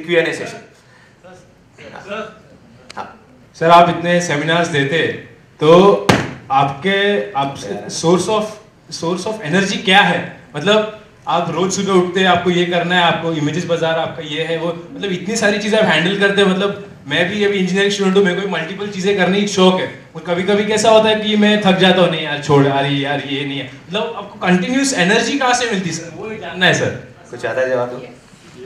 Q&A session. Sir आप इतने seminars देते तो आपके सोर्स ऑफ एनर्जी क्या है? मतलब आप रोज सुबह उठते आपको ये करना है, आपको इमेजेस बाजार आपका ये है वो, मतलब इतनी सारी चीजें आप हैंडल करते हैं। मतलब मैं भी अभी इंजीनियरिंग स्टूडेंट हूँ, मेरे को मल्टीपल चीजें करने की शौक है। और कभी कभी कैसा होता है कि मैं थक जाता हूँ, नहीं यार छोड़, अरे यार ये नहीं है। मतलब आपको कंटिन्यूस एनर्जी कहाँ से मिलती है सर, वो जानना है सर। कुछ आता है जवाब दो।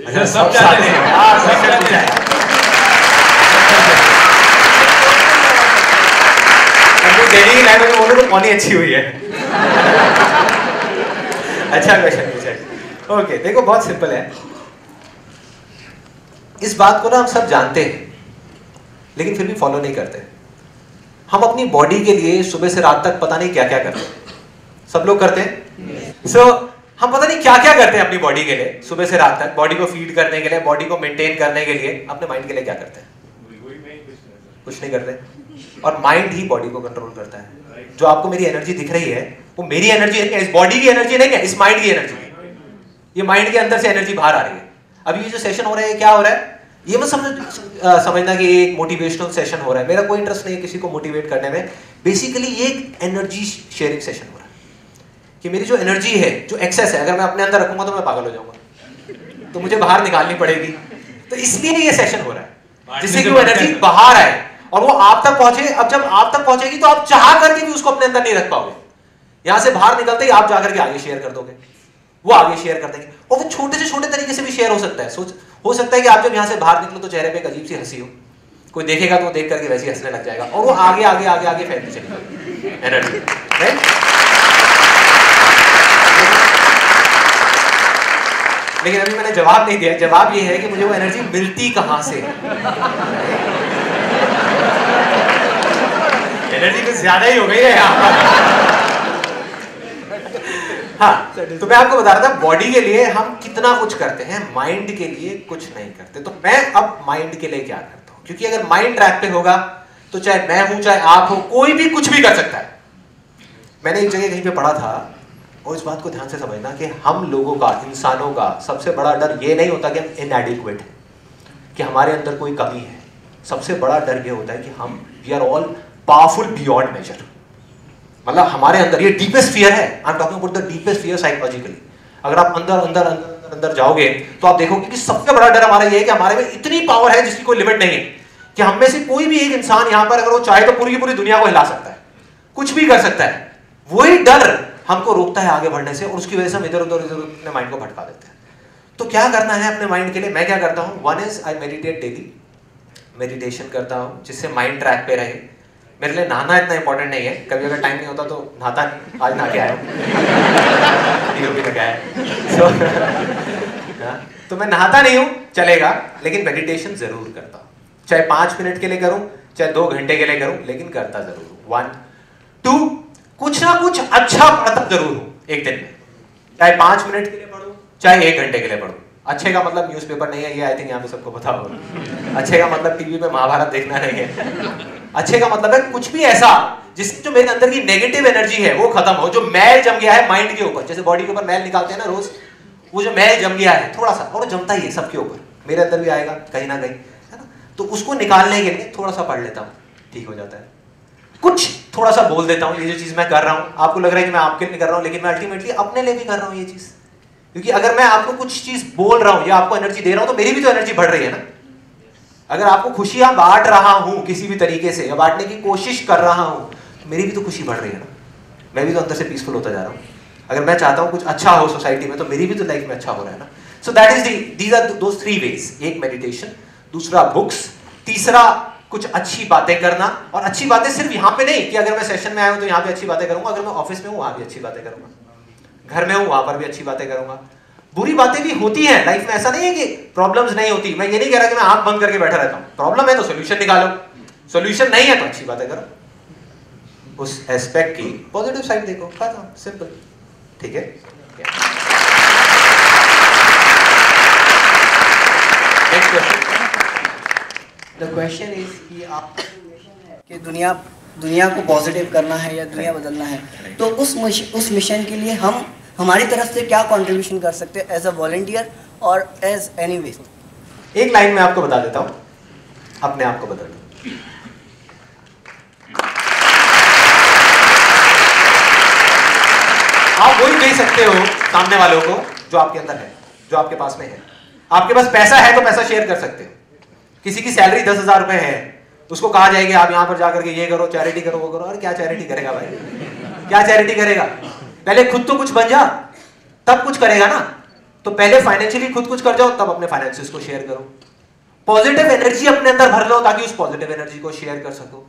अच्छा सब चाहते हैं, सब चाहते हैं। दिल्ली की लैंग्वेज में बोलो तो कौन ही अच्छी हुई है। अच्छा क्वेश्चन पूछा है। ओके देखो बहुत सिंपल है। इस बात को ना हम सब जानते हैं लेकिन फिर भी फॉलो नहीं करते। हम अपनी बॉडी के लिए सुबह से रात तक पता नहीं क्या क्या करते हैं। सब लोग करते हैं। हम पता नहीं क्या क्या करते हैं अपनी बॉडी के लिए सुबह से रात तक। बॉडी को फीड करने के लिए, बॉडी को मेंटेन करने के लिए। अपने माइंड के लिए क्या करते हैं? कुछ नहीं करते। और माइंड ही बॉडी को कंट्रोल करता है। जो आपको मेरी एनर्जी दिख रही है वो मेरी एनर्जी है क्या? इस बॉडी की एनर्जी नहीं है, इस माइंड की एनर्जी है। ये माइंड के अंदर से एनर्जी बाहर आ रही है। अभी ये जो सेशन हो रहा है क्या हो रहा है? ये मत समझना कि एक मोटिवेशनल सेशन हो रहा है। मेरा कोई इंटरेस्ट नहीं है किसी को मोटिवेट करने में। बेसिकली ये एक एनर्जी शेयरिंग सेशन हो रहा है कि मेरी जो एनर्जी है, जो एक्सेस है, अगर मैं अपने अंदर रखूंगा तो मैं पागल हो जाऊंगा, तो मुझे बाहर निकालनी पड़ेगी। तो इसलिए ये सेशन हो रहा है जिससे कि वो एनर्जी बाहर आए और वो आप तक पहुंचे। अब जब आप तक पहुंचेगी तो आप चाह करके भी उसको अपने अंदर नहीं रख पाओगे। यहां से बाहर निकलते ही आप जाकर के आगे शेयर कर दोगे, वो आगे शेयर कर देंगे। और वो छोटे से छोटे तरीके से भी शेयर हो सकता है। हो सकता है कि आप जब यहां से बाहर निकलो तो चेहरे पे एक अजीब सी हंसी हो, कोई देखेगा तो देख करके वैसे ही हंसने लग जाएगा और वो आगे आगे आगे आगे फैलती चली जाएगी एनर्जी, राइट? लेकिन अभी मैंने जवाब नहीं दिया। जवाब ये है कि मुझे वो एनर्जी मिलती कहां से? एनर्जी कुछ ज्यादा ही हो गई है यहाँ। हाँ, तो मैं आपको बता रहा था बॉडी के लिए हम कितना कुछ करते हैं, माइंड के लिए कुछ नहीं करते। तो मैं अब माइंड के लिए क्या करता हूं, क्योंकि अगर माइंड ट्रैक पे होगा तो चाहे मैं हूं चाहे आप हो, कोई भी कुछ भी कर सकता है। मैंने एक जगह कहीं पे पढ़ा था, और इस बात को ध्यान से समझना कि हम लोगों का, इंसानों का सबसे बड़ा डर ये नहीं होता कि हम इनएडिक्वेट हैं, कि हमारे अंदर कोई कमी है। सबसे बड़ा डर ये होता है कि हम we are all powerful beyond measure. मतलब हमारे अंदर ये डीपेस्ट फियर है। I am talking about the deepest fear psychologically. अगर आप अंदर अंदर अंदर अंदर जाओगे तो आप देखोगे कि सबसे बड़ा डर हमारा ये है कि हमारे में इतनी पावर है जिसकी कोई लिमिट नहीं है, कि हम में से कोई भी एक इंसान यहाँ पर अगर वो चाहे तो पूरी की पूरी दुनिया को हिला सकता है, कुछ भी कर सकता है। वही डर हमको रोकता है आगे बढ़ने से, और उसकी वजह से हम इधर उधर अपने माइंड को भटका देते हैं। तो क्या करना है अपने माइंड के लिए? मैं क्या करता हूँ, one is I meditate daily. Meditation करता हूँ जिससे माइंड ट्रैक पे रहे। मेरे लिए नहाना इतना इंपॉर्टेंट नहीं है, कभी अगर टाइम नहीं होता तो नहाता नहीं। आज नहा के आया तो मैं नहाता नहीं हूँ चलेगा, लेकिन मेडिटेशन जरूर करता हूँ। चाहे 5 मिनट के लिए करूँ, चाहे 2 घंटे के लिए करूँ, लेकिन करता जरूर हूँ। 1 2 कुछ ना कुछ अच्छा पढ़ता जरूर हूँ एक दिन में। चाहे 5 मिनट के लिए पढ़ूँ, चाहे 1 घंटे के लिए पढ़ूँ। अच्छे का मतलब न्यूज़पेपर नहीं है, ये आई थिंक यहाँ पे सबको पता होगा। अच्छे का मतलब टीवी पे महाभारत देखना नहीं है। अच्छे का मतलब है कुछ भी ऐसा जिससे जो मेरे अंदर की नेगेटिव एनर्जी है वो खत्म हो, जो मैल जम गया है माइंड के ऊपर। जैसे बॉडी के ऊपर मैल निकालते हैं ना रोज, वो जो मैल जम गया है थोड़ा सा, और जमता ही है सबके ऊपर, मेरे अंदर भी आएगा कहीं ना कहीं, है ना? तो उसको निकालने के लिए थोड़ा सा पढ़ लेता हूँ, ठीक हो जाता है। कुछ थोड़ा सा बोल देता हूँ, ये जो चीज मैं कर रहा हूँ आपको लग रहा है कि मैं आपके लिए कर रहा हूँ, लेकिन मैं अल्टीमेटली अपने लिए भी कर रहा हूँ ये चीज। क्योंकि अगर मैं आपको कुछ चीज बोल रहा हूँ या आपको एनर्जी दे रहा हूँ तो मेरी भी तो एनर्जी बढ़ रही है ना। अगर आपको खुशियां बांट रहा हूं किसी भी तरीके से, या बांटने की कोशिश कर रहा हूं, तो मेरी भी तो खुशी बढ़ रही है ना। मैं भी तो अंदर से पीसफुल होता जा रहा हूं। अगर मैं चाहता हूं कुछ अच्छा हो सोसाइटी में, तो मेरी भी तो लाइफ में अच्छा हो रहा है ना। So that is these are those 3 ways. एक मेडिटेशन, दूसरा बुक्स, तीसरा कुछ अच्छी बातें करना, और अच्छी बातें सिर्फ यहाँ पे नहीं कि अगर मैं सेशन में आया हूँ तो यहाँ पे अच्छी बातें करूंगा, अगर मैं ऑफिस में हूँ वहां भी अच्छी बातें करूंगा, घर में हूँ वहां पर भी अच्छी बातें करूंगा। बुरी बातें भी होती हैं लाइफ में, ऐसा नहीं है कि प्रॉब्लम्स नहीं होती। मैं ये नहीं कह रहा कि मैं आंख बंद करके बैठा रहता हूँ, प्रॉब्लम है तो सोल्यूशन निकालो, सोल्यूशन नहीं है तो अच्छी बातें करो, उस एस्पेक्ट की पॉजिटिव साइड देखो, खत्म, सिंपल। ठीक है, next question. The question is कि आप कि दुनिया को पॉजिटिव करना है या दुनिया बदलना है, तो उस मिशन के लिए हम हमारी तरफ से क्या कंट्रीब्यूशन कर सकते हैं एज अ वॉलंटियर और एज एनी वे? एक लाइन में आपको बता देता हूं, अपने आप को बदल दो। आप वही दे सकते हो सामने वालों को जो आपके अंदर है, जो आपके पास में है। आपके पास पैसा है तो पैसा शेयर कर सकते हो। किसी की सैलरी 10,000 रुपए है, उसको कहा जाएगा आप यहां पर जाकर के ये करो, चैरिटी करो, वो करो। और क्या चैरिटी करेगा भाई, क्या चैरिटी करेगा? पहले खुद तो कुछ बन जा, तब कुछ करेगा ना। तो पहले फाइनेंशियली खुद कुछ कर जाओ, तब अपने फाइनेंसेस को शेयर करो। पॉजिटिव एनर्जी अपने अंदर भर लो ताकि उस पॉजिटिव एनर्जी को शेयर कर सको।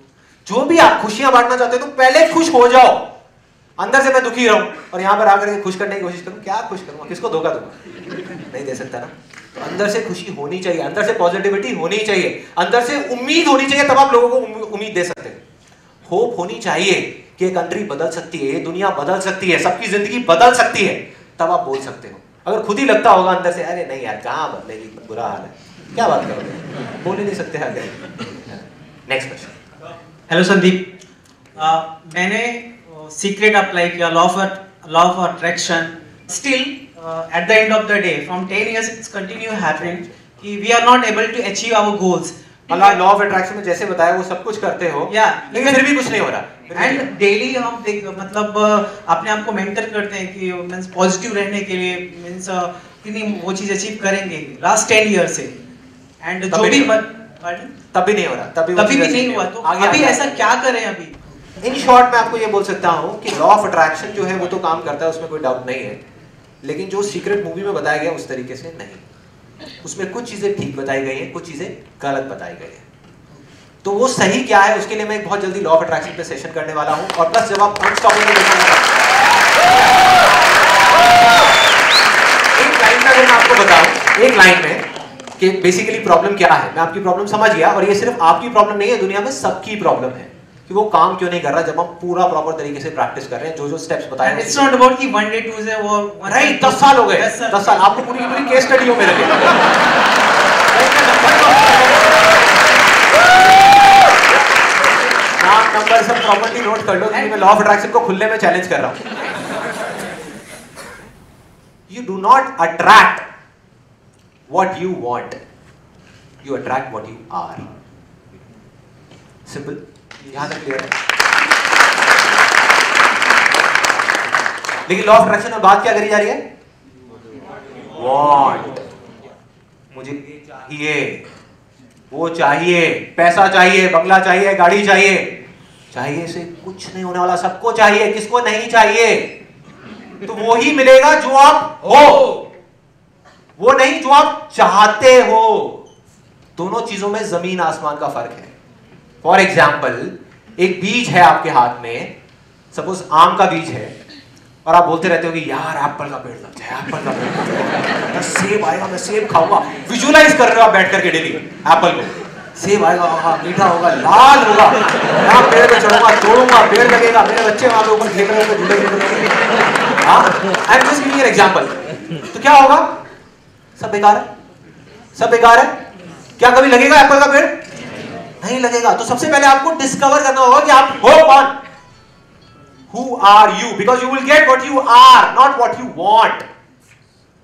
जो भी आप खुशियां बांटना चाहते हो तो पहले खुश हो जाओ। अंदर से मैं दुखी रहूं और यहां पर आकर के खुश करने की कोशिश करूं, क्या खुश करूंगा, किसको धोखा दूंगा? नहीं दे सकता ना। तो अंदर से खुशी होनी चाहिए, अंदर से पॉजिटिविटी होनी चाहिए, अंदर से उम्मीद होनी चाहिए, तब आप लोगों को उम्मीद दे सकते हैं। होप होनी चाहिए कि ये कंट्री बदल सकती है, ये दुनिया बदल सकती है, सबकी जिंदगी बदल सकती है, तब आप बोल सकते हो। अगर खुद ही लगता होगा अंदर से अरे नहीं यार कहां बदलेगी, बुरा हाल है, क्या बात करोगे, बोल ही नहीं सकते हैं। Next question. हेलो संदीप, मैंने सीक्रेट अप्लाई किया, law of attraction. Still at the end of the day from 10 years it's continue happening कि we are not able to achieve our goals. मतलब लॉ ऑफ अट्रैक्शन में जैसे बताया वो सब कुछ करते हो, लेकिन फिर भी कुछ नहीं हो रहा। एंड डेली हम मतलब अपने आप को मेंटर करते हैं कि मींस पॉजिटिव रहने के लिए, मींस कि वो चीज अचीव करेंगे लास्ट 10 years से। एंड जो भी तब भी नहीं हो रहा, तभी भी नहीं हुआ, तो अभी ऐसा क्या करें? अभी इन शॉर्ट मैं आपको ये बोल सकता हूँ कि लॉ ऑफ अट्रैक्शन जो है वो तो काम करता है, उसमें कोई डाउट नहीं है, लेकिन जो सीक्रेट मूवी में बताया गया उस तरीके से नहीं। उसमें कुछ चीजें ठीक बताई गई हैं, कुछ चीजें गलत बताई गई हैं। तो वो सही क्या है उसके लिए मैं बहुत जल्दी लॉ ऑफ अट्रैक्शन पे सेशन करने वाला हूं। और प्लस जब आप अनस्टॉपेबल एक लाइन में अगर मैं आपको बताऊं, एक लाइन में कि बेसिकली प्रॉब्लम क्या है, मैं आपकी प्रॉब्लम समझ गया। और ये सिर्फ आपकी प्रॉब्लम नहीं है, दुनिया में सबकी प्रॉब्लम है कि वो काम क्यों नहीं कर रहा जब हम पूरा प्रॉपर तरीके से प्रैक्टिस कर रहे हैं, जो जो स्टेप्स बताए हैं। इट्स नॉट अबाउट कि 1 day 2 day वो राइट, 10 साल हो गए, 10 साल आपको पूरी की पूरी केस स्टडी हो मेरे लिए। नाम नंबर सब प्रॉपर्ली नोट कर लो क्योंकि मैं लॉ ऑफ अट्रैक्शन को खुले में चैलेंज कर रहा हूं। You do not attract what you want, you attract what you are. Simple, यहां तक क्लियर है? लेकिन लॉ ऑफ अट्रैक्शन में बात क्या करी जा रही है? वांट, मुझे ये चाहिए, वो चाहिए, पैसा चाहिए, बंगला चाहिए, गाड़ी चाहिए। चाहिए से कुछ नहीं होने वाला, सबको चाहिए, किसको नहीं चाहिए? तो वो ही मिलेगा जो आप हो, वो नहीं जो आप चाहते हो। दोनों चीजों में जमीन आसमान का फर्क है। फॉर एग्जाम्पल, एक बीज है आपके हाथ में, सपोज आम का बीज है, और आप बोलते रहते हो कि यार एप्पल का पेड़ लग जाए, एप्पल का पेड़, सेब आएगा, मैं सेब खाऊंगा। विजुअलाइज कर रहे हो आप बैठ करके डेली एप्पल को, सेब आएगा, मीठा होगा, लाल होगा, मैं पेड़ पे चढ़ूंगा, तोड़ूंगा, पेड़ लगेगा, मेरे बच्चे वहां पे ऊपर खेल रहे होंगे, झूले झूले। I am just giving an example. तो क्या होगा? सब बेकार है, सब बेकार है। क्या कभी लगेगा एप्पल का पेड़? नहीं लगेगा। तो सबसे पहले आपको डिस्कवर करना होगा कि आप हो कौन। Who are you? Because you will get what you are, not what you want.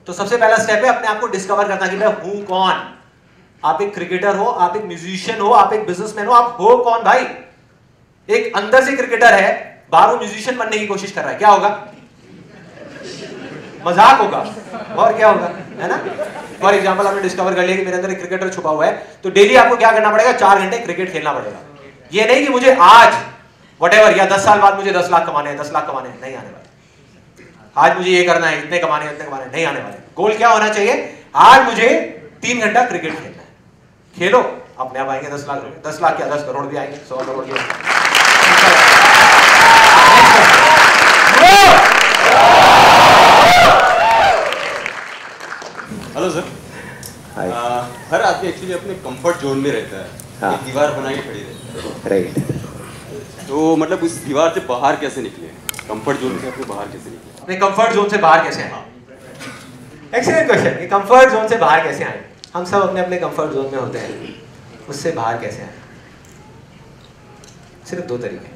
तो सबसे पहला स्टेप है अपने आप को डिस्कवर करना कि मैं हूं कौन। आप एक क्रिकेटर हो, आप एक म्यूजिशियन हो, आप एक बिजनेसमैन हो, आप हो कौन भाई? एक अंदर से क्रिकेटर है, बाहरों म्यूजिशियन बनने की कोशिश कर रहा है, क्या होगा? मजाक होगा और क्या होगा, है ना? फॉर एग्जाम्पल आपने डिस्कवर कर लिया कि मेरे अंदर एक क्रिकेटर छुपा हुआ है, तो डेली आपको क्या करना पड़ेगा? 4 घंटे क्रिकेट खेलना पड़ेगा। ये नहीं कि मुझे आज व्हाटएवर या 10 साल बाद मुझे 10 लाख कमाने हैं, 10 लाख कमाने हैं, नहीं आने वाले। आज मुझे ये करना है, इतने कमाने हैं, इतने कमाने हैं, नहीं आने वाले। गोल क्या होना चाहिए? आज मुझे 3 घंटा क्रिकेट खेलना है। खेलो, अपने आप आएंगे 10 लाख रुपए, 10 लाख क्या 10 करोड़ भी आएंगे, 100 करोड़ भी आएंगे। Hello sir. हर आदमी एक्चुअली अपने कंफर्ट जोन में रहता है। हाँ। एक दीवार बनाई खड़ी रहती है। राइट। तो मतलब उस दीवार से बाहर कैसे निकले? कंफर्ट जोन से अपने बाहर कैसे निकले? अपने कंफर्ट जोन से बाहर कैसे आए? Excellent question. ये कंफर्ट जोन से बाहर कैसे आए? हम सब अपने अपने कंफर्ट जोन में होते हैं, उससे बाहर कैसे आए? सिर्फ 2 तरीके।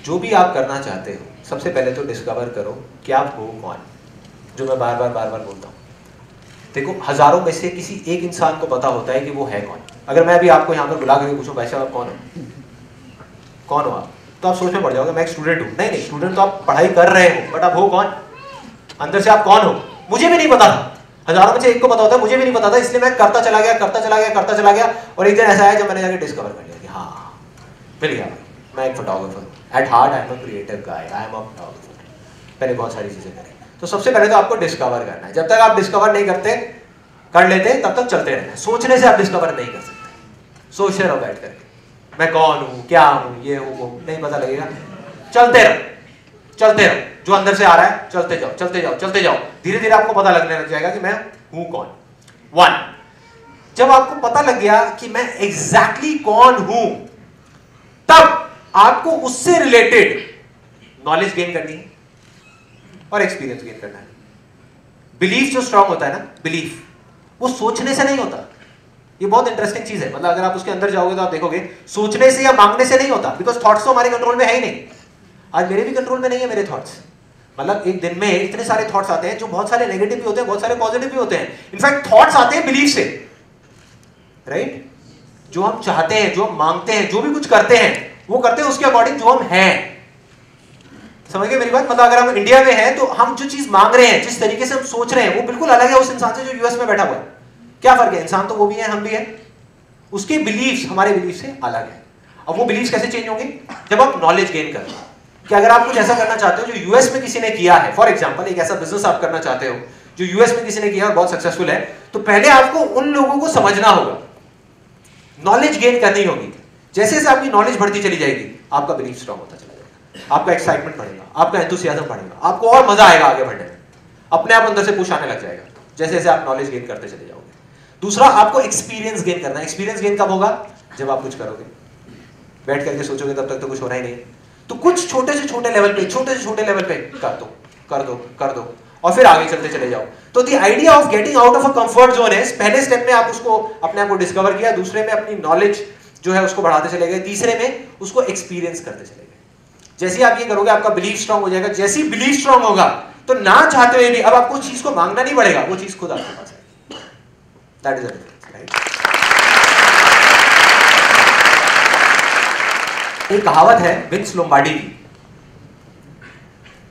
जो भी आप करना चाहते हो, सबसे पहले तो डिस्कवर करो कि आप हो कौन, जो मैं बार बार बोलता हूँ। देखो, हजारों में से किसी एक इंसान को पता होता है कि वो है कौन। अगर मैं अभी आपको यहाँ पर बुला करके पूछूं, भाई साहब आप कौन हो, कौन हो आप, तो आप सोच में पड़ जाओगे मैं एक स्टूडेंट हूँ। नहीं, स्टूडेंट तो आप पढ़ाई कर रहे हो, बट आप हो कौन, अंदर से आप कौन हो? मुझे भी नहीं पता था, हजारों में से एक को पता होता है, मुझे भी नहीं पता था, इसलिए मैं करता चला गया और एक दिन ऐसा आया जब मैंने जाके डिस्कवर कर लिया कि हाँ, मिल गया, मैं एक फोटोग्राफर हूँ। At heart I am a creative guy, I am a photographer. पहले बहुत सारी चीजें करें, तो सबसे पहले तो आपको डिस्कवर करना है। जब तक आप डिस्कवर नहीं कर लेते तब तक चलते रहना है। सोचने से आप डिस्कवर नहीं कर सकते। सोचते रहो बैठ करके, मैं कौन हूँ, क्या हूँ, ये हूँ, वो नहीं पता लगेगा। चलते रहो, जो अंदर से आ रहा है चलते जाओ। धीरे धीरे आपको पता लगने लग जाएगा कि मैं हूँ कौन। 1, जब आपको पता लग गया कि मैं एग्जैक्टली कौन हूं, तब आपको उससे रिलेटेड नॉलेज गेन करनी है और एक्सपीरियंस गेन करना है। बिलीफ जो स्ट्रांग होता है ना, बिलीफ, वो सोचने से नहीं होता। ये बहुत इंटरेस्टिंग चीज है। मतलब अगर आप उसके अंदर जाओगे तो आप देखोगे सोचने से या मांगने से नहीं होता, बिकॉज थॉट्स तो हमारे कंट्रोल में है ही नहीं। आज मेरे भी कंट्रोल में नहीं है मेरे थॉट्स। मतलब एक दिन में इतने सारे थॉट्स आते हैं, जो बहुत सारे नेगेटिव भी होते हैं, बहुत सारे पॉजिटिव भी होते हैं। इनफैक्ट थॉट्स आते हैं बिलीफ से, राइट? जो हम चाहते हैं, जो हम मांगते हैं, जो भी कुछ करते हैं, वो करते हैं उसके अकॉर्डिंग जो हम हैं। समझ गए मेरी बात? मतलब अगर हम इंडिया में हैं तो हम जो चीज मांग रहे हैं, जिस तरीके से हम सोच रहे हैं, वो बिल्कुल अलग है उस इंसान से जो यूएस में बैठा हुआ है। क्या फर्क है? इंसान तो वो भी है, हम भी है। उसके बिलीफ हमारे बिलीफ से अलग है। अब वो बिलीफ कैसे चेंज होंगे? जब आप नॉलेज गेन करते हो कि अगर आप कुछ ऐसा करना चाहते हो जो यूएस में किसी ने किया है, फॉर एग्जांपल एक ऐसा बिजनेस आप करना चाहते हो जो यूएस में किसी ने किया और बहुत सक्सेसफुल है, तो पहले आपको उन लोगों को समझना होगा, नॉलेज गेन करनी होगी। जैसे जैसे आपकी नॉलेज बढ़ती चली जाएगी, आपका बिलीफ स्ट्रांग होता चला जाएगा, आपका एक्साइटमेंट बढ़ेगा, आपका एंथुसियाज्म बढ़ेगा, आपको और मजा आएगा आगे बढ़ने में। अपने आप अंदर से पुश आने लग जाएगा जैसे जैसे आप नॉलेज गेन करते चले जाओगे। दूसरा, आपको एक्सपीरियंस गेन करना है। एक्सपीरियंस गेन कब होगा? जब आप कुछ करोगे। बैठ करके सोचोगे तब तक तो कुछ होना ही नहीं। तो कुछ छोटे से छोटे लेवल पे कर दो और फिर आगे चलते चले जाओ। तो the idea of getting out of a comfort zone है, पहले स्टेप में आप उसको अपने आप को डिस्कवर किया, दूसरे में अपनी नॉलेज जो है उसको बढ़ाते चले गए, तीसरे में उसको एक्सपीरियंस करते चले गए। जैसे ही आप ये करोगे आपका बिलीफ स्ट्रांग हो जाएगा। जैसे ही बिलीफ स्ट्रांग होगा तो ना चाहते हुए भी अब आपको उस चीज को मांगना नहीं पड़ेगा, वो चीज खुद आपके पास है। That is the difference, right? एक कहावत है विंस लोम्बार्डी की।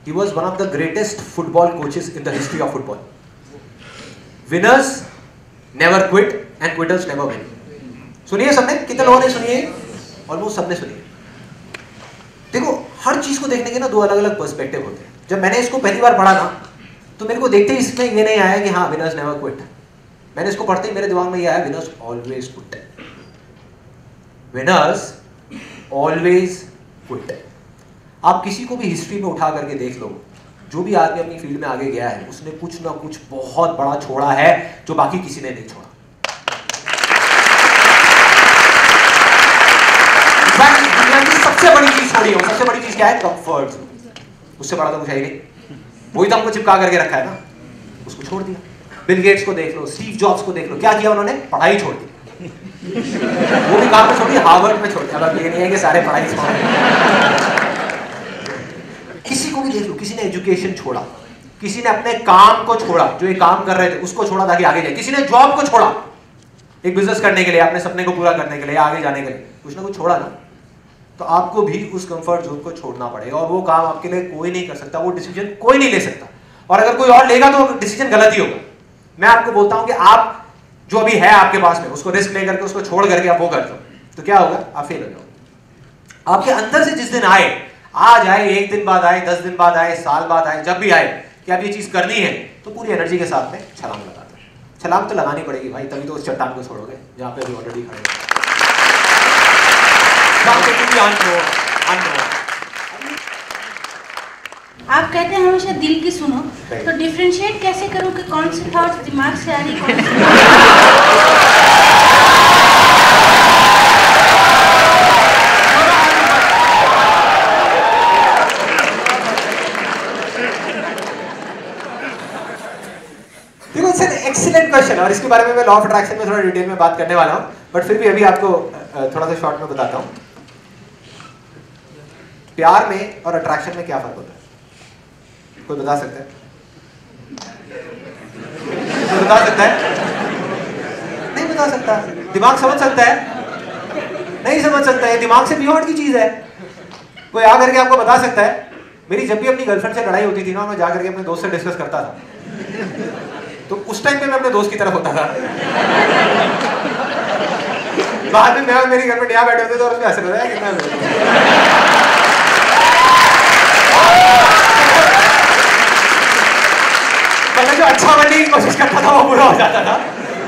He was one of the greatest football coaches in the history of football. Winners never quit and quitters never win. सुनिए सबने? कितने लोगों ने सुनी है? ऑलमोस्ट सबने सुनी है। देखो, हर चीज को देखने के ना 2 अलग अलग पर्सपेक्टिव होते हैं। जब मैंने इसको पहली बार पढ़ा ना, तो मेरे को देखते ही इसमें ये नहीं आया कि हाँ विनर्स नेवर क्विट। मैंने इसको पढ़ते ही मेरे दिमाग में ये आया, winners always quit. Winners always quit. आप किसी को भी हिस्ट्री में उठा करके देख लो, जो भी आदमी अपनी फील्ड में आगे गया है, उसने कुछ ना कुछ बहुत बड़ा छोड़ा है जो बाकी किसी ने नहीं छोड़ा। दुनिया की सबसे बड़ी चीज छोड़ी हो, सबसे बड़ी चीज क्या है? कंफर्ट। उससे बड़ा तो कुछ है ही नहीं। वही तो हमको चिपका करके रखा है ना, उसको छोड़ दिया। बिल गेट्स को देख लो, स्टीव जॉब्स को देख लो, क्या किया उन्होंने? पढ़ाई छोड़ दी। वो भी कहां पे छोड़ी? हार्वर्ड में छोड़ दिया। अब ये नहीं है कि सारे पढ़ाई छोड़। किसी को भी देख लो, किसी ने एजुकेशन छोड़ा, किसी ने अपने काम को छोड़ा, जो ये काम कर रहे थे उसको छोड़ा ताकि आगे जाए, किसी ने जॉब को छोड़ा एक बिजनेस करने के लिए, अपने सपने को पूरा करने के लिए, आगे जाने के लिए, कुछ ना कुछ छोड़ा ना। तो आपको भी उस कंफर्ट जोन को छोड़ना पड़ेगा और वो काम आपके लिए कोई नहीं कर सकता, वो डिसीजन कोई नहीं ले सकता। और अगर कोई और लेगा तो डिसीजन गलत ही होगा। मैं आपको बोलता हूं कि आप जो अभी है आपके पास में, उसको रिस्क लेकर के, उसको छोड़ करके आप वो कर दो, तो क्या होगा? आप फेल हो जाओगे। आपके अंदर से जिस दिन आए, आज आए, 1 दिन बाद आए, 10 दिन बाद आए, साल बाद आए, जब भी आए कि आप ये चीज करनी है, तो पूरी एनर्जी के साथ में छलांग लगा दो। छलांग तो लगानी पड़ेगी भाई, तभी तो उस चट्टान को छोड़ोगे जहाँ पे अभी ऑलरेडी खड़े हो। आप कहते हैं हमेशा दिल की सुनो, तो डिफरेंशिएट कैसे करूं कि कौन सी थॉट्स दिमाग से आ रही, कौन सी एक्सीलेंट क्वेश्चन, और इसके बारे में मैं लॉ ऑफ अट्रैक्शन में थोड़ा डिटेल में बात करने वाला हूं, बट फिर भी अभी आपको थोड़ा सा शॉर्ट में बताता हूं। प्यार में और अट्रैक्शन में क्या फर्क होता है? कोई बता सकता है? कोई बता सकता है? नहीं बता सकता। दिमाग समझ सकता है? नहीं समझ सकता है। दिमाग से बियॉन्ड की चीज है। कोई आ करके आपको बता सकता है? मेरी जब भी अपनी गर्लफ्रेंड से लड़ाई होती थी ना, मैं जा करके अपने दोस्त से डिस्कस करता था, तो उस टाइम पे मैं अपने दोस्त की तरफ होता था। बाद में मैं और मेरी गर्लफ्रेंड यहाँ बैठे होते थे और उसमें हंस रहा है कितना मतलब जो अच्छा बनने की कोशिश करता था वो बुरा हो जाता था,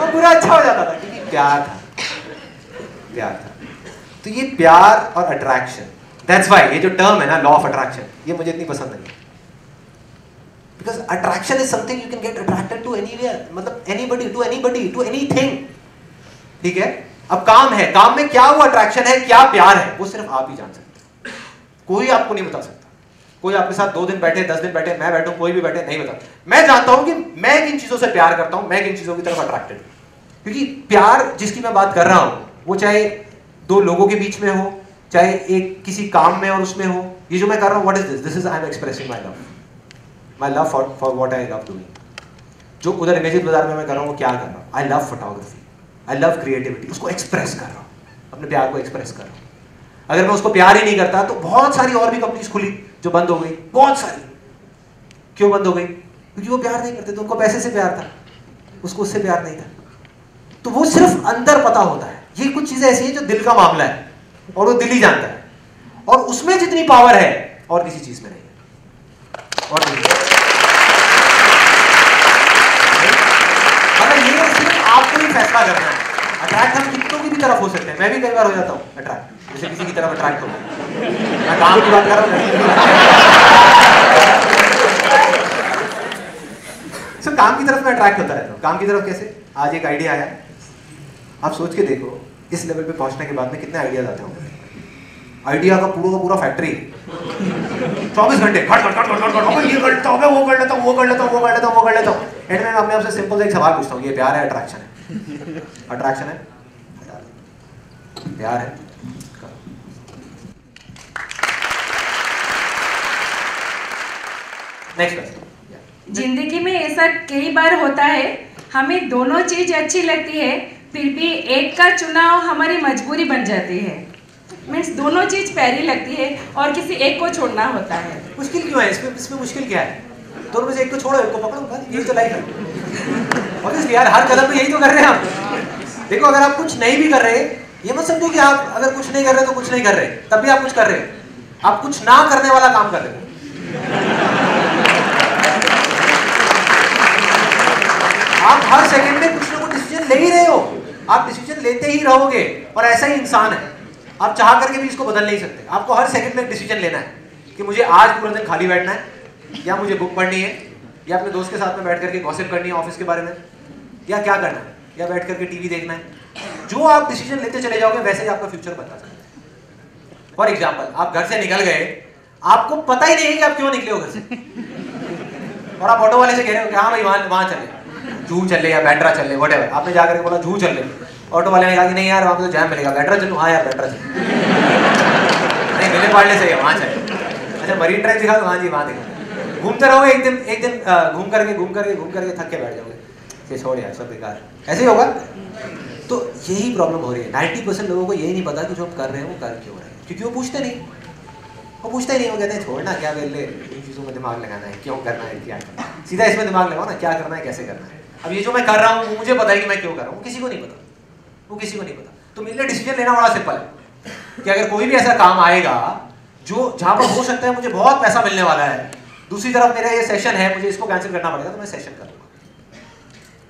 वो बुरा अच्छा हो जाता था, क्योंकि प्यार था, प्यार था। तो ये प्यार और अट्रैक्शन, दैट्स व्हाई ये जो टर्म है ना लॉ ऑफ अट्रैक्शन, ये मुझे इतनी पसंद नहीं है। Because attraction is something you can get attracted to anywhere, मतलब anybody, to anything, ठीक है? अब काम है, काम में क्या वो अट्रैक्शन है, क्या प्यार है, वो सिर्फ आप ही जान सकते हैं। कोई आपको नहीं बता सकता। कोई आपके साथ 2 दिन बैठे, 10 दिन बैठे, मैं बैठूं, कोई भी बैठे, नहीं बता। मैं जानता हूं कि मैं किन चीजों से प्यार करता हूं, मैं किन चीजों की तरफ अट्रैक्टेड हूं। क्योंकि प्यार जिसकी मैं बात कर रहा हूं, वो चाहे 2 लोगों के बीच में हो, चाहे एक किसी काम में और उसमें हो। ये जो मैं कर रहा हूं, what is this? This is I am expressing my love, my love for what I love doing. जो उधर इमेजेस बाजार में मैं कर रहा हूँ, वो क्या कर रहा हूँ? I love photography, I love creativity, उसको एक्सप्रेस कर रहा हूँ, अपने प्यार को एक्सप्रेस कर रहा हूँ। अगर मैं उसको प्यार ही नहीं करता तो बहुत सारी और भी कंपनीज खुली जो बंद हो गई, बहुत सारी। क्यों बंद हो गई? क्योंकि वो प्यार नहीं करते थे, उनको पैसे से प्यार था, उसको उससे प्यार नहीं था। तो वो सिर्फ अंदर पता होता है। ये कुछ चीजें ऐसी हैं जो दिल का मामला है और वो दिल ही जानता है, और उसमें जितनी पावर है और किसी चीज में नहीं है। और मतलब ये सिर्फ आपको ही फैसला करना है। अट्रैक्ट हम कितनों की भी तरफ हो सकते हैं। मैं भी कई बार हो जाता हूँ अट्रैक्ट, जैसे किसी की तरफ अट्रैक्ट हो। मैं काम की बात कर रहा हूँ, काम की तरफ मैं अट्रैक्ट होता रहता हूँ। काम की तरफ कैसे? आज एक आइडिया आया, आप सोच के देखो इस लेवल पे पहुंचने के बाद में कितने आइडियाज आते होंगे। आइडिया का पूरा फैक्ट्री, 24 घंटे खट खट खट खट खट, ये कर लेता हूँ, वो कर लेता हूँ, वो कर लेता हूँ, वो कर लेता हूँ, वो कर लेता हूँ। एंड में अपने आप से सिंपल एक सवाल पूछता हूँ, ये प्यार है अट्रैक्शन है? अट्रैक्शन है, प्यार है। Next question. जिंदगी में ऐसा कई बार होता है, हमें दोनों चीज अच्छी लगती है, फिर भी एक का चुनाव हमारी मजबूरी बन जाती है। मीन्स दोनों चीज प्यारी लगती है और किसी एक को छोड़ना होता है। मुश्किल क्यों है इसमें मुश्किल क्या है? दोनों में से एक को छोड़ो, एक को पकड़ो, बस यही तो लाइफ है। ऑब्वियसली यार, हर कदम पे यही तो कर रहे हैं हम। देखो, अगर आप कुछ नहीं भी कर रहे, ये मत समझो कि आप अगर कुछ नहीं कर रहे तो कुछ नहीं कर रहे, तब भी आप कुछ कर रहे हैं। आप कुछ ना करने वाला काम कर रहे हो। आप हर सेकंड में कुछ ना कुछ डिसीजन ले ही रहे हो, आप डिसीजन लेते ही रहोगे। और ऐसा ही इंसान है, आप चाह करके भी इसको बदल नहीं सकते। आपको हर सेकंड में एक डिसीजन लेना है कि मुझे आज पूरा दिन खाली बैठना है, या मुझे बुक पढ़नी है, या अपने दोस्त के साथ में बैठ करके गॉसिप करनी है ऑफिस के बारे में, या क्या करना है, या बैठ करके टीवी देखना है। जो आप डिसीजन लेते चले जाओगे वैसे ही आपका फ्यूचर बनता जाएगा। फॉर एग्जाम्पल, आप घर से निकल गए, आपको पता ही नहीं है कि आप क्यों निकले हो घर से, और आप ऑटो वाले से कह रहे हो कि हाँ भाई वहाँ चले, जूहू चल ले या बैटरा चल ले, व्हाटएवर। आपने जाकर के बोला जूहू चल ले, ऑटो वाले ने कहा कि नहीं यार वहाँ पे तो जैम मिलेगा, बैटरा चलूँ? हाँ यार बैटरा चल, नहीं मिले पाड़ने से वहाँ चले। अच्छा मरीन ड्राइव दिखा दो? हाँ जी वहाँ दिखा। घूमते रहोगे, एक दिन घूम करके थक के बैठ जाओगे, ये छोड़ यार सब बेकार, ऐसे ही होगा। तो यही प्रॉब्लम हो रही है। 90% लोगों को यही नहीं पता कि जो हम कर रहे हैं वो कर क्यों रहे हैं, क्योंकि वो पूछते नहीं, वो पूछते ही नहीं। वो कहते हैं छोड़ना, क्या वेले इन चीज़ों में दिमाग लगाना है, क्यों करना है, क्या करना है, सीधा इसमें दिमाग लगाओ ना, क्या करना है, कैसे करना है। अब ये जो मैं कर रहा हूँ मुझे पता है कि मैं क्यों कर रहा हूँ, वो किसी को नहीं पता, वो किसी को नहीं पता। तो मेरे लिए डिसीजन लेना बड़ा सिंपल है कि अगर कोई भी ऐसा काम आएगा जो जहाँ पर हो सकता है मुझे बहुत पैसा मिलने वाला है, दूसरी तरफ मेरा ये सेशन है, मुझे इसको कैंसिल करना पड़ेगा, तो मैं सेशन कर दूंगा,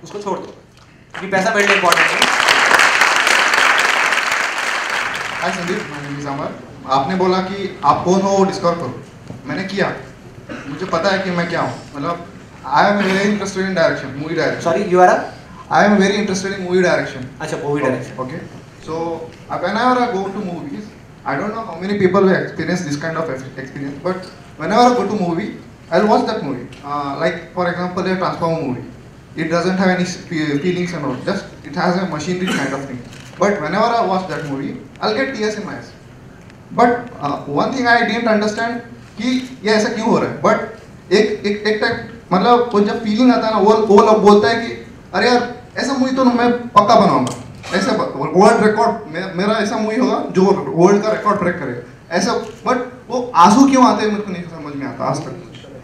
उसको छोड़ दूंगा। क्योंकि पैसा मेरे लिए इंपॉर्टेंट है। हाय संदीप, मैं नेम इज अमर। आपने बोला कि आप कौन हो वो डिस्कवर करो, मैंने किया। मुझे पता है कि मैं क्या हूँ, मतलब I am very interested in direction, movie direction. Sorry, you are? I am very interested in movie direction. अच्छा, movie direction. Okay. So whenever I go to movies, I don't know how many people will experience this kind of experience, but whenever I go to movie, I'll watch that movie. Like for example, a Transformer movie. It doesn't have any feelings and all. Just it has a machinery kind of thing. But whenever I watch that movie, I'll get tears in my eyes. But one thing I didn't understand कि ये ऐसा क्यों हो रहा है. But एक मतलब वो जब फीलिंग आता है ना, वो लोग बोलता है कि अरे यार ऐसा मूवी तो मैं पक्का बनाऊंगा, ऐसा वर्ल्ड रिकॉर्ड मेरा ऐसा मूवी होगा जो वर्ल्ड का रिकॉर्ड ब्रेक करेगा ऐसा। बट वो आंसू क्यों आते हैं मेरे को नहीं समझ में आता आज तक।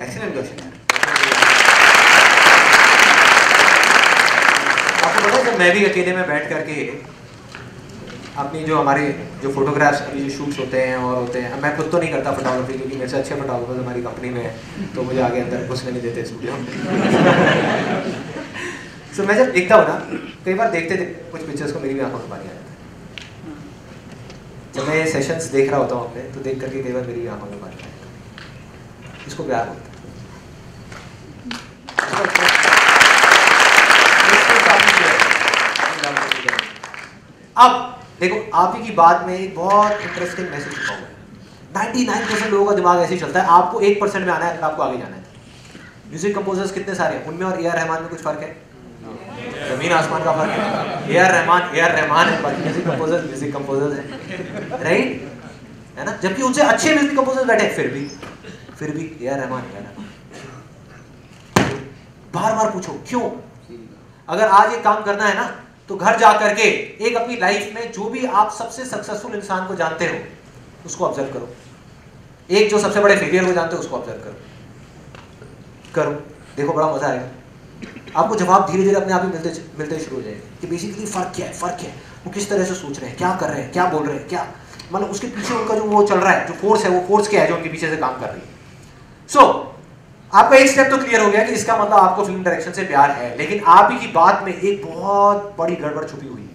एक्सीलेंट क्वेश्चन है। आपको पता है जब मैं भी अकेले में बैठ करके अपनी जो हमारे जो फोटोग्राफ्स अभी जो शूट्स होते हैं और होते हैं, मैं खुद तो नहीं करता फोटोग्राफी क्योंकि मेरे से अच्छे फोटोग्राफर्स हमारी कंपनी में है तो मुझे आगे अंदर घुसने नहीं देते स्टूडियो। सो मैं जब देखता हूँ ना, कई बार देखते कुछ पिक्चर्स को मेरी भी आंखों में पानी आ जाता है। जब मैं सेशंस देख रहा होता हूँ अपने, तो देख करके कई बार मेरी भी आंखों में पानी आ जाता है। इसको प्यार होता है। अब देखो, आप ही की बात में एक बहुत इंटरेस्टिंग मैसेज छुपा हुआ है। 99% लोगों का दिमाग ऐसे ही चलता है, आपको 1% में आना है, आपको आगे जाना है। म्यूजिक कंपोजर्स कितने सारे हैं, उनमें और ए आर रहमान में कुछ फर्क है? जमीन आसमान का फर्क है। ए आर रहमान है, बाकी म्यूजिक कंपोजर्स हैं, राइट? है ना? जबकि उनसे अच्छे म्यूजिक कंपोजर्स बैठे, फिर भी ए आर रहमान। बार पूछो क्यों? अगर आज एक काम करना है ना, तो घर जा करके एक अपनी लाइफ में जो भी आप सबसे सक्सेसफुल इंसान को जानते हो उसको ऑब्जर्व करो, एक जो सबसे बड़े फेलियर को जानते हो उसको ऑब्जर्व करो, देखो बड़ा मजा आएगा। आपको जवाब धीरे धीरे अपने आप ही मिलते शुरू हो जाएगा कि बेसिकली फर्क क्या है, वो किस तरह से सोच रहे हैं, क्या कर रहे हैं, क्या बोल रहे हैं, क्या मतलब उसके पीछे उनका जो वो चल रहा है, जो फोर्स है, वो फोर्स क्या है जो उनके पीछे से काम कर रही है। सो आपका एक स्टेप तो क्लियर हो गया कि इसका मतलब आपको फिल्म डायरेक्शन से प्यार है, लेकिन आप ही की बात में एक बहुत बड़ी गड़बड़ छुपी हुई है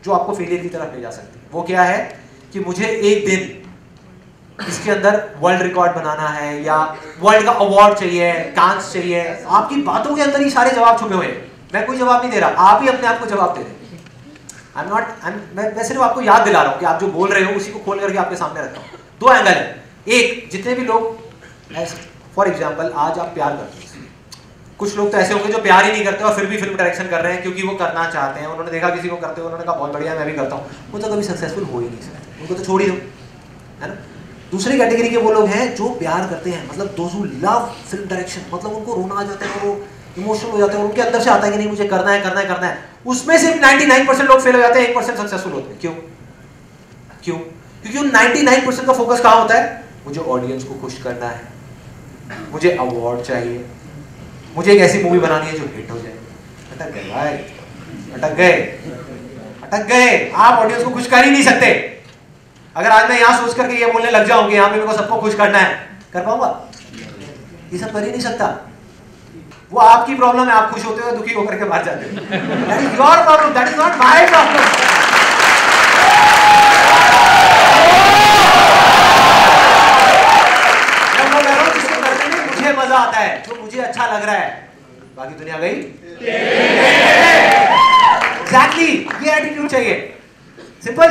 जो आपको फेलियर की तरफ ले जा सकती है। वो क्या है कि मुझे एक दिन इसके अंदर वर्ल्ड रिकॉर्ड बनाना है या वर्ल्ड का अवार्ड चाहिए, कांस चाहिए। आपकी बातों के अंदर ही सारे जवाब छुपे हुए हैं। मैं कोई जवाब नहीं दे रहा, आप ही अपने आप को जवाब दे रहे। मैं सिर्फ आपको याद दिला रहा हूं कि आप जो बोल रहे हो उसी को खोल करके आपके सामने रखता हूं। दो एंगल है, एक जितने भी लोग फॉर एग्जाम्पल आज आप प्यार करते हैं, कुछ लोग तो ऐसे होंगे जो प्यार ही नहीं करते और फिर भी फिल्म डायरेक्शन कर रहे हैं क्योंकि वो करना चाहते हैं, उन्होंने देखा किसी को करते हुए, उन्होंने कहा बहुत बढ़िया मैं भी करता हूँ, वो तो कभी सक्सेसफुल हो ही नहीं सकते, उनको तो छोड़ ही दो, है ना। दूसरी कैटेगरी के वो लोग हैं जो प्यार करते हैं, मतलब those who love film direction, मतलब उनको रोना आ जाता है, वो इमोशनल हो जाते हैं, उनके अंदर से आता है कि नहीं मुझे करना है। उसमें सिर्फ 99% लोग फेल हो जाते हैं, 1% सक्सेसफुल होते हैं। क्यों? क्योंकि उन 99% का फोकस कहाँ होता है? मुझे ऑडियंस को खुश करना है, मुझे अवार्ड चाहिए, मुझे एक ऐसी मूवी बनानी है जो हिट हो जाए। अटक गए भाई, अटक गए। आप ऑडियंस को खुश कर ही नहीं सकते। अगर आज मैं यहाँ सोच करके ये बोलने लग जाऊं कि यहाँ पे मेरे को सबको खुश करना है, कर पाऊंगा? ये सब कर ही नहीं सकता। वो आपकी प्रॉब्लम है, आप खुश होते हो दुखी होकर के बाहर जाते हो। That is your problem, that is not my problem. मुझे मजा आता है, जो मुझे अच्छा लग रहा है, बाकी दुनिया गई। एग्जैक्टली ये एटीट्यूड चाहिए। सिंपल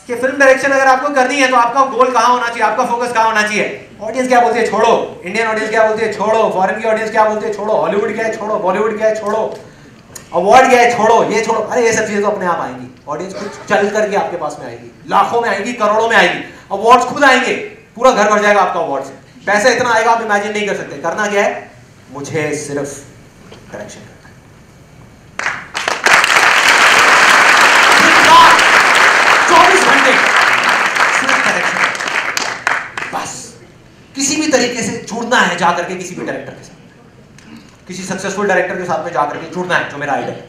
कि फिल्म डायरेक्शन अगर आपको करनी है तो आपका गोल कहाँ होना चाहिए, आपका फोकस कहाँ होना चाहिए? ऑडियंस क्या बोलती है छोड़ो, इंडियन ऑडियंस क्या बोलती है छोड़ो, फॉरेन की ऑडियंस क्या बोलती है छोड़ो, हॉलीवुड क्या है छोड़ो, बॉलीवुड क्या है छोड़ो, अवार्ड क्या है छोड़ो, ये छोड़ो। अरे ये सब चीजें तो अपने आप आएंगी। ऑडियंस खुद चल करके आपके पास में आएगी, लाखों में आएगी, करोड़ों में आएगी। अवार्ड्स खुद आएंगे, पूरा घर भर जाएगा आपका अवार्ड से। पैसा इतना आएगा आप इमेजिन नहीं कर सकते। करना क्या है? मुझे सिर्फ डायरेक्शन करना है, 24 घंटे सिर्फ डायरेक्शन। बस किसी भी तरीके से जुड़ना है जाकर के किसी भी डायरेक्टर के साथ, किसी सक्सेसफुल डायरेक्टर के साथ में जाकर के जुड़ना है जो मेरा आइडल है,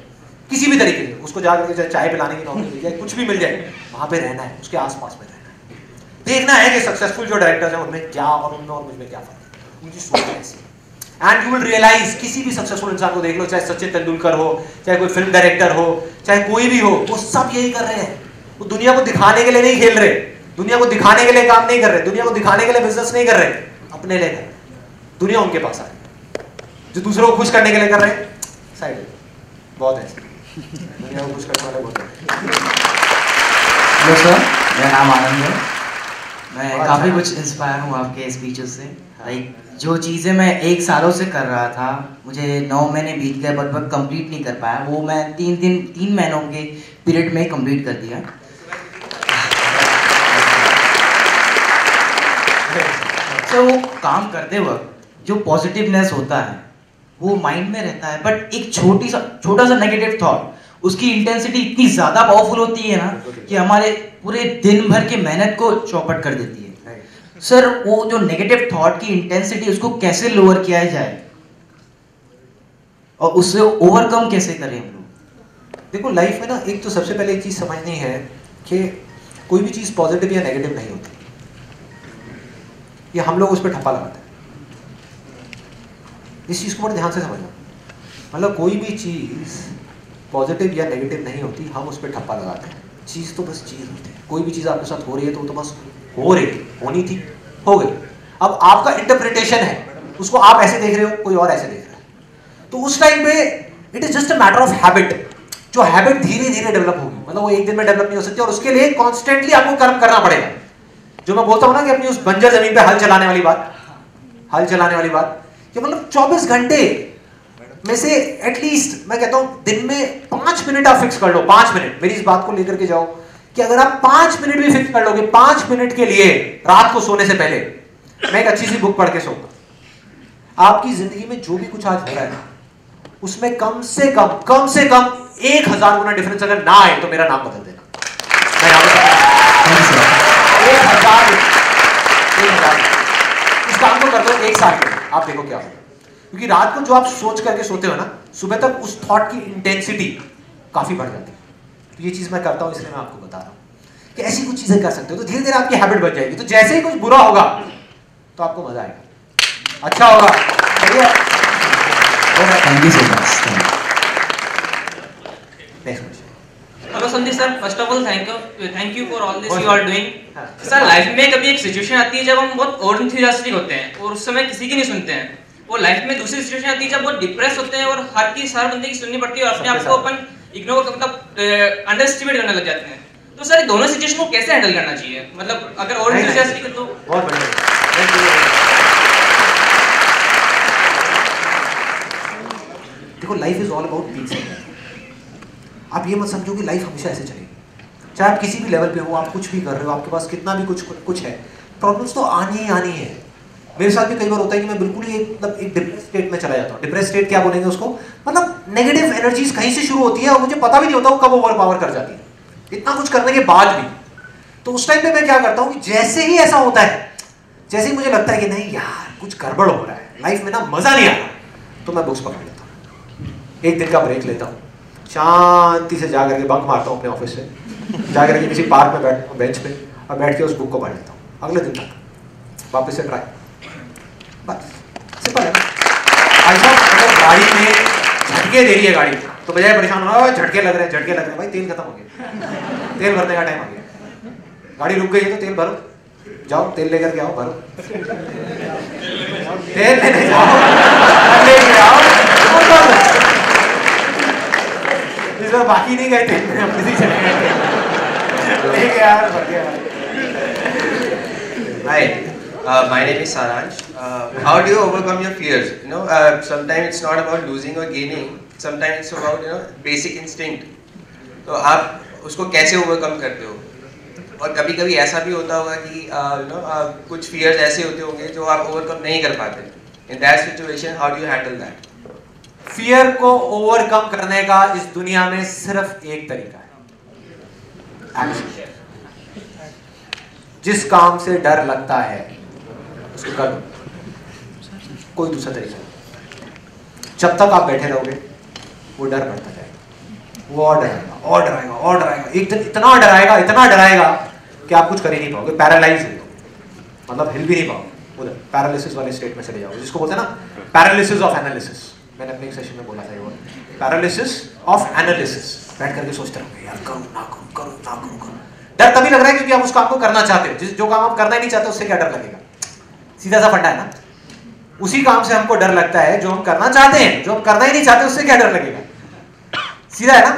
किसी भी तरीके से। उसको जाकर के चाय पिलाने की नौकरी मिल जाए, कुछ भी मिल जाए, वहां पे रहना है, उसके आसपास में रहना है। देखना है कि सक्सेसफुल जो डायरेक्टर्स हैं उनमें क्या और उनमें और मुझमें क्या फर्क है, उनकी सोच कैसी है। एंड यू विल रियलाइज, किसी भी सक्सेसफुल इंसान को देख लो, चाहे सचिन तेंदुलकर हो, चाहे कोई फिल्म डायरेक्टर हो, चाहे कोई भी हो, वो सब यही कर रहे हैं। वो दुनिया को दिखाने के लिए नहीं खेल रहे, दुनिया को दिखाने के लिए काम नहीं कर रहे, दुनिया को दिखाने के लिए बिजनेस नहीं कर रहे, अपने लिए कर रहे। दुनिया उनके पास आ रही है। जो दूसरों को खुश करने के लिए कर रहे हैं, साइड बहुत है, दुनिया को खुश करने वाले बहुत है। हेलो सर, मेरा नाम आनंद है। मैं काफ़ी कुछ इंस्पायर हूँ आपके स्पीचेस से। लाइक जो चीज़ें मैं 1 सालों से कर रहा था, मुझे 9 महीने बीत गए बट मैं कंप्लीट नहीं कर पाया, वो मैं 3 महीनों के पीरियड में कंप्लीट कर दिया। तो वो काम करते वक्त जो पॉजिटिवनेस होता है वो माइंड में रहता है, बट एक छोटा सा नेगेटिव थॉट, उसकी इंटेंसिटी इतनी ज़्यादा पावरफुल होती है ना कि हमारे पूरे दिन भर की मेहनत को चौपट कर देती है। सर, वो जो नेगेटिव थॉट की इंटेंसिटी, उसको कैसे लोअर किया जाए और उससे ओवरकम कैसे करें हम लोग? देखो, लाइफ में ना एक तो सबसे पहले एक चीज़ समझनी है कि कोई भी चीज़ पॉजिटिव या नेगेटिव नहीं होती, ये हम लोग उस पर ठप्पा लगाते हैं। इस चीज़ को बड़े ध्यान से समझना। मतलब कोई भी चीज़ पॉजिटिव या नेगेटिव नहीं होती, हम उस पर ठप्पा लगाते हैं। चीज़ तो बस चीज़ होती है। कोई भी चीज़ आपके साथ हो रही है तो वो तो बस हो रही थी, होनी थी, हो गई। अब आपका इंटरप्रिटेशन है, उसको आप ऐसे देख रहे हो, कोई और ऐसे देख रहा है, तो उस टाइम पे it is just a matter of habit. जो हैबिट धीरे धीरे डेवलप होगी, मतलब वो एक दिन में डेवलप नहीं हो सकती, और उसके लिए कॉन्स्टेंटली आपको कर्म करना पड़ेगा। जो मैं बोलता हूँ ना कि अपनी उस बंजर जमीन पे हल चलाने वाली बात, कि मतलब 24 घंटे में से एटलीस्ट मैं कहता हूँ दिन में 5 मिनट आप फिक्स कर लो। 5 मिनट, मेरी इस बात को लेकर के जाओ कि अगर आप 5 मिनट भी फिक्स कर लोगे, 5 मिनट के लिए रात को सोने से पहले, मैं एक अच्छी सी बुक पढ़ के सोऊंगा। आपकी जिंदगी में जो भी कुछ आज हो रहा है उसमें कम से कम 1000 गुना डिफरेंस अगर ना आए तो मेरा नाम बदल देना। मैं 1000 इस काम को कर दो 1 साल में, आप देखो क्या होगा। क्योंकि रात को जो आप सोच करके सोते हो ना, सुबह तक उस थॉट की इंटेंसिटी काफी बढ़ जाती है। तो ये चीज मैं करता हूं, इसलिए मैं आपको बता रहा हूं कि ऐसी कुछ चीजें कर सकते हो तो धीरे धीरे आपकी हैबिट बन जाएगी। तो जैसे ही कुछ बुरा होगा तो आपको मजा आएगा, अच्छा होगा। Thank you so much. Hello Sandeep sir, first of all thank you for all this you are doing. Sir, life में कभी एक सिचुएशन आती है जब हम बहुत ओवर एंथुसियास्टिक होते हैं और उस समय किसी की नहीं सुनते हैं। वो लाइफ में दूसरी सिचुएशन आती है जब बहुत डिप्रेस होते हैं और हर बंदे की सुननी पड़ती है और अपने आप को अपन इग्नोर मतलब अंडर एस्टिमेट करने लग जाते हैं। तो सर, दोनों सिचुएशन को कैसे हैंडल करना चाहिए? मतलब अगर ओवर एंथुसियास्टिक है तो बहुत बढ़िया। देखो, life is all about piece. आप ये मत समझो कि लाइफ हमेशा ऐसे चलेगी। चाहे आप किसी भी लेवल पे हो, आप कुछ भी कर रहे हो, आपके पास कितना भी कुछ है, प्रॉब्लम्स तो आनी ही आनी है। मेरे साथ भी कई बार होता है कि मैं बिल्कुल ही मतलब एक डिप्रेस स्टेट में चला जाता हूँ। डिप्रेस स्टेट क्या बोलेंगे उसको, मतलब नेगेटिव एनर्जीज कहीं से शुरू होती है और मुझे पता भी नहीं होता वो कब ओवर पावर कर जाती है, इतना कुछ करने के बाद भी। तो उस टाइम पे मैं क्या करता हूँ कि जैसे ही ऐसा होता है, जैसे ही मुझे लगता है कि नहीं यार कुछ गड़बड़ हो रहा है, लाइफ में ना मजा नहीं आ रहा, तो मैं बुक्स पकड़ लेता हूँ। एक दिन का ब्रेक लेता हूँ, शांति से जा करके बंक मारता हूँ अपने ऑफिस से, जा करके किसी पार्क में बैठता हूँ बेंच पे और बैठ के उस बुक को पढ़ लेता हूँ। अगले दिन तक वापस से ट्राई, बस सिंपल है। ऐसा अगर गाड़ी में झटके दे रही है गाड़ी, तो बजाय परेशान होना झटके लग रहे हैं, भाई तेल खत्म हो गया, तेल भरने का टाइम आ गया, गाड़ी रुक गई है तो तेल भरो, जाओ तेल लेकर के आओ, भरो तेल लेने जाओ, लेके आओ, इस बार बाकी नहीं गए थे, अपने ही चले गए लेके यार भर गया। Hi, my name is Saransh. How do you overcome your fears? You know, sometimes it's not about losing or gaining. Sometimes it's about basic instinct. तो आप उसको कैसे overcome करते हो? और कभी-कभी ऐसा भी होता होगा कि कुछ fears ऐसे होते होंगे जो आप overcome नहीं कर पाते. In that situation, how do you handle that? Fear को ओवरकम करने का इस दुनिया में सिर्फ एक तरीका है, एक्शन। जिस काम से डर लगता है उसको कर दो, कोई दूसरा तरीका नहीं। जब तक आप बैठे रहोगे वो डर बढ़ता जाएगा, वो और डराएगा, एक दिन इतना डराएगा कि आप कुछ कर ही नहीं पाओगे, पैरालाइज हो, मतलब हिल भी नहीं पाओगे। उधर पैरालिसिस वाले स्टेट में चले जाओगे, जिसको बोलते हैं ना पैरालिसिस ऑफ एनालिसिस। मैंने अपने एक सेशन में बोला था ये वर्ड, पैरालिसिस ऑफ एनालिसिस। बैठ करके सोचते रहोगे यार करूं ना करूं, करूं ना करूं, करूं। डर तभी लग रहा है क्योंकि आप उस काम को करना चाहते हो। जो काम आप करना ही नहीं चाहते उससे क्या डर लगेगा? सीधा सा फंडा है ना। उसी काम से हमको डर लगता है जो हम करना चाहते हैं, जो हम करना ही नहीं चाहते उससे क्या डर लगेगा? सीधा है ना।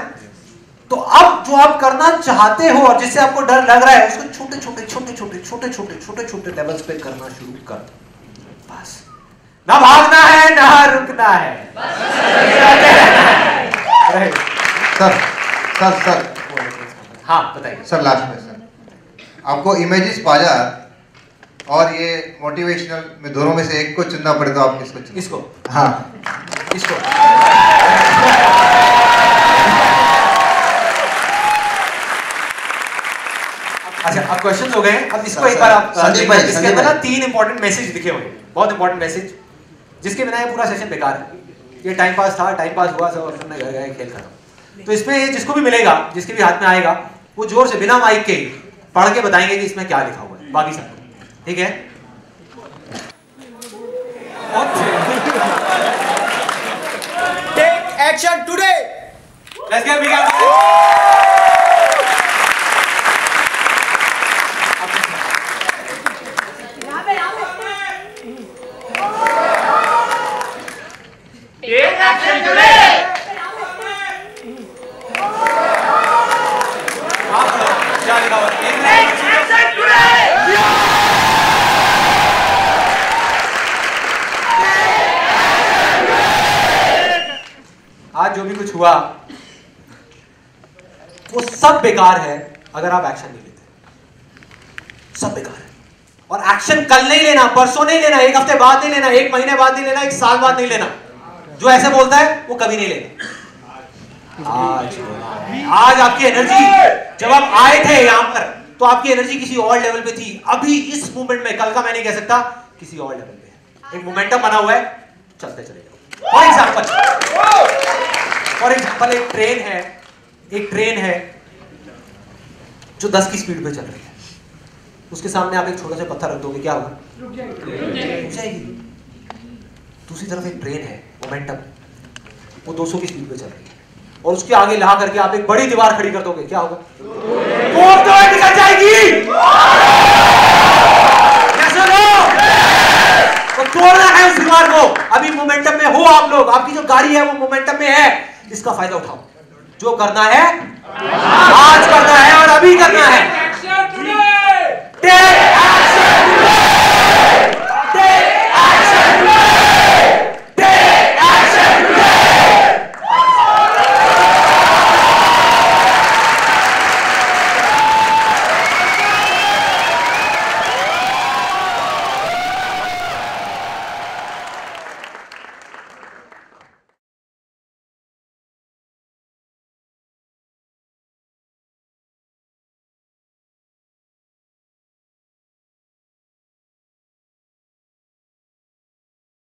तो अब जो आप करना चाहते हो और जिससे आपको डर लग रहा है उसको छोटे छोटे छोटे छोटे छोटे छोटे छोटे छोटे लेवल्स पे करना शुरू कर दो। बस ना भागना है ना रुकना है, सर सर सर हाँ बताइए सर। लास्ट में सर, आपको इमेजेस बाजार और ये मोटिवेशनल में दोनों में से एक को चुनना पड़े तो आप किसको चुनें? इसको। हाँ इसको। अच्छा अब क्वेश्चंस हो गए। अब इसको एक बार आप संदीप भाई, इसके अंदर ना 3 इंपॉर्टेंट मैसेज लिखे होंगे, बहुत इंपॉर्टेंट मैसेज, जिसके बिना ये पूरा सेशन बेकार है। ये टाइम पास था, टाइम पास हुआ, सब अपने घर गए, खेल खत्म। तो इसमें जिसको भी मिलेगा, जिसके भी हाथ में आएगा, वो जोर से बिना माइक के पढ़ के बताएंगे कि इसमें क्या लिखा हुआ है, बाकी सब ठीक है। Take action today. Let's get big. Take action today. क्या लिखा हुआ है? आज जो भी कुछ हुआ वो सब बेकार है अगर आप एक्शन नहीं लेते। सब बेकार है। और एक्शन कल नहीं लेना, परसों नहीं लेना, एक हफ्ते बाद नहीं लेना, एक महीने बाद नहीं लेना, एक साल बाद नहीं लेना। जो ऐसे बोलता है वो कभी नहीं लेना। आज आपकी एनर्जी, जब आप आए थे यहां पर तो आपकी एनर्जी किसी और लेवल पे थी। अभी इस मूवमेंट में, कल का मैं नहीं कह सकता, किसी और लेवल पे है। एक मोमेंटम बना हुआ है, चलते चले जाओ। फॉर एग्जाम्पल एक ट्रेन है जो 10 की स्पीड पे चल रही है। उसके सामने आप एक छोटा सा पत्थर रख दोगे, क्या होगा? रुक जाएगी। दूसरी तरफ एक ट्रेन है, मोमेंटम, वो 200 की स्पीड पे चल रही है, और उसके आगे ला करके आप एक बड़ी दीवार खड़ी कर दोगे, क्या होगा? तो निकल जाएगी। तो तोड़ना है उस दीवार को। अभी मोमेंटम में हो आप लोग, आपकी जो गाड़ी है वो मोमेंटम में है, इसका फायदा उठाओ। जो करना है आज करना है और अभी करना है।